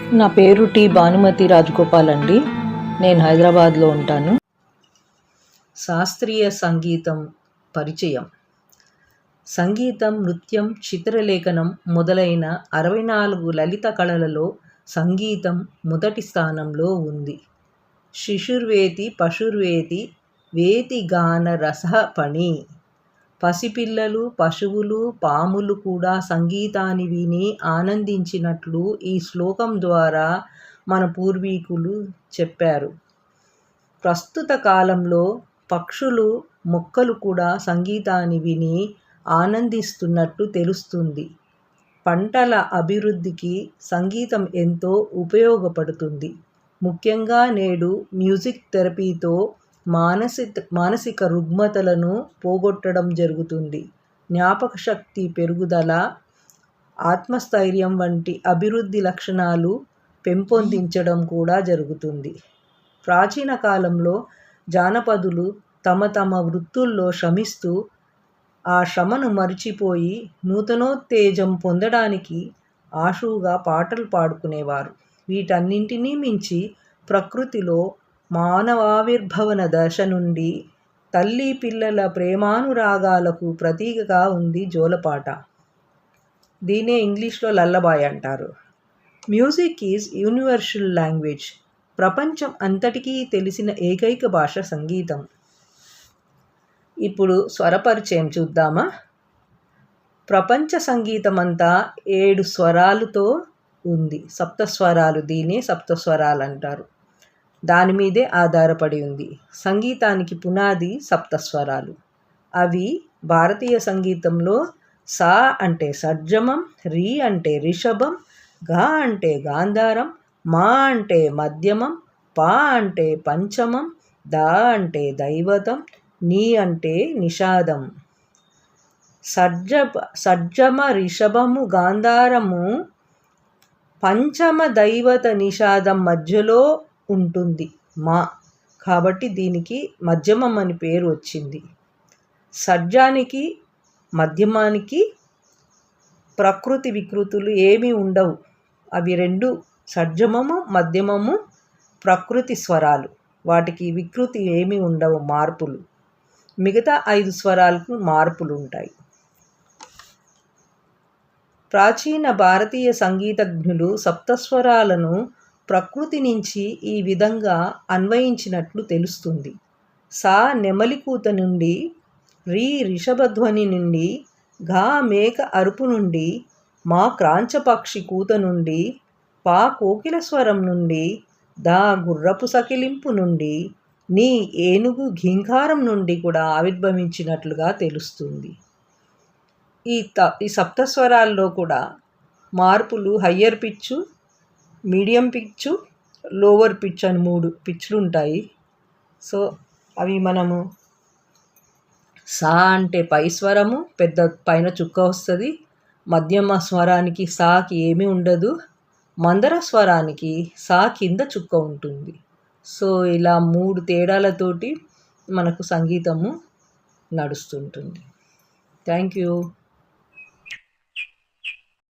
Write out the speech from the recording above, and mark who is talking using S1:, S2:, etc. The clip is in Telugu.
S1: నా పేరు టి భానుమతి రాజగోపాల్ అండి. నేను హైదరాబాద్లో ఉంటాను. శాస్త్రీయ సంగీతం పరిచయం. సంగీతం, నృత్యం, చిత్రలేఖనం మొదలైన 64 లలిత కళలలో సంగీతం మొదటి స్థానంలో ఉంది. శిశుర్వేతి పశుర్వేతి వేతి గాన రసపణి. పసిపిల్లలు, పశువులు, పాములు కూడా సంగీతాన్ని విని ఆనందించినట్లు ఈ శ్లోకం ద్వారా మన పూర్వీకులు చెప్పారు. ప్రస్తుత కాలంలో పక్షులు, మొక్కలు కూడా సంగీతాన్ని విని ఆనందిస్తున్నట్టు తెలుస్తుంది. పంటల అభివృద్ధికి సంగీతం ఎంతో ఉపయోగపడుతుంది. ముఖ్యంగా నేడు మ్యూజిక్ థెరపీతో మానసిక రుగ్మతలను పోగొట్టడం జరుగుతుంది. జ్ఞాపకశక్తి పెరుగుదల, ఆత్మస్థైర్యం వంటి అభివృద్ధి లక్షణాలు పెంపొందించడం కూడా జరుగుతుంది. ప్రాచీన కాలంలో జానపదులు తమ వృత్తుల్లో శ్రమిస్తూ ఆ శ్రమను మరిచిపోయి నూతనోత్తేజం పొందడానికి ఆశువుగా పాటలు పాడుకునేవారు. వీటన్నింటినీ మించి ప్రకృతిలో మానవావిర్భవన దశ నుండి తల్లి పిల్లల ప్రేమానురాగాలకు ప్రతీకగా ఉంది జోలపాట. దీనే ఇంగ్లీష్లో లల్లబాయ్ అంటారు. Music is universal language. ప్రపంచం అంతటికీ తెలిసిన ఏకైక భాష సంగీతం. ఇప్పుడు స్వరపరిచయం చూద్దామా? ప్రపంచ సంగీతమంతా 7 స్వరాలతో ఉంది. సప్తస్వరాలు. దీనే సప్తస్వరాలు అంటారు. దాని మీదే ఆధారపడి ఉంది. సంగీతానికి పునాది సప్తస్వరాలు. అవి భారతీయ సంగీతంలో సా అంటే షడ్జమం, రి అంటే రిషభం, గా అంటే గాంధారం, మా అంటే మధ్యమం, పా అంటే పంచమం, దా అంటే దైవతం, నీ అంటే నిషాదం. షడ్జమ, రిషభము, గాంధారము, పంచమ దైవత, నిషాదం మధ్యలో ఉంటుంది మా. కాబట్టి దీనికి మధ్యమం అని పేరు వచ్చింది. షడ్జానికి మధ్యమానికి ప్రకృతి వికృతులు ఏమీ ఉండవు. అవి రెండు షడ్జమము, మధ్యమము ప్రకృతి స్వరాలు. వాటికి వికృతి ఏమీ ఉండవు, మార్పులు. మిగతా 5 స్వరాలకు మార్పులు ఉంటాయి. ప్రాచీన భారతీయ సంగీతజ్ఞులు సప్తస్వరాలను ప్రకృతి నుంచి ఈ విధంగా అన్వయించినట్లు తెలుస్తుంది. సా నెమలికూత నుండి, రి రిషభధ్వని నుండి, గా మేక అరుపు నుండి, మా క్రాంచపక్షి కూత నుండి, పా కోకిల స్వరం నుండి, దా గుర్రపు సకిలింపు నుండి, నీ ఏనుగు ఘీంకారం నుండి కూడా ఆవిర్భవించినట్లుగా తెలుస్తుంది. ఈ సప్తస్వరాల్లో కూడా మార్పులు హయ్యర్ పిచ్చు, మీడియం పిచ్చు, లోవర్ పిచ్ అని 3 పిచ్లు ఉంటాయి. సో అవి మనము సా అంటే పై స్వరము, పెద్ద పైన చుక్క వస్తుంది. మధ్యమ స్వరానికి సాకి ఏమీ ఉండదు. మందర స్వరానికి సా కింద చుక్క ఉంటుంది. సో ఇలా 3 తేడాలతోటి మనకు సంగీతము నడుస్తుంటుంది. Thank you.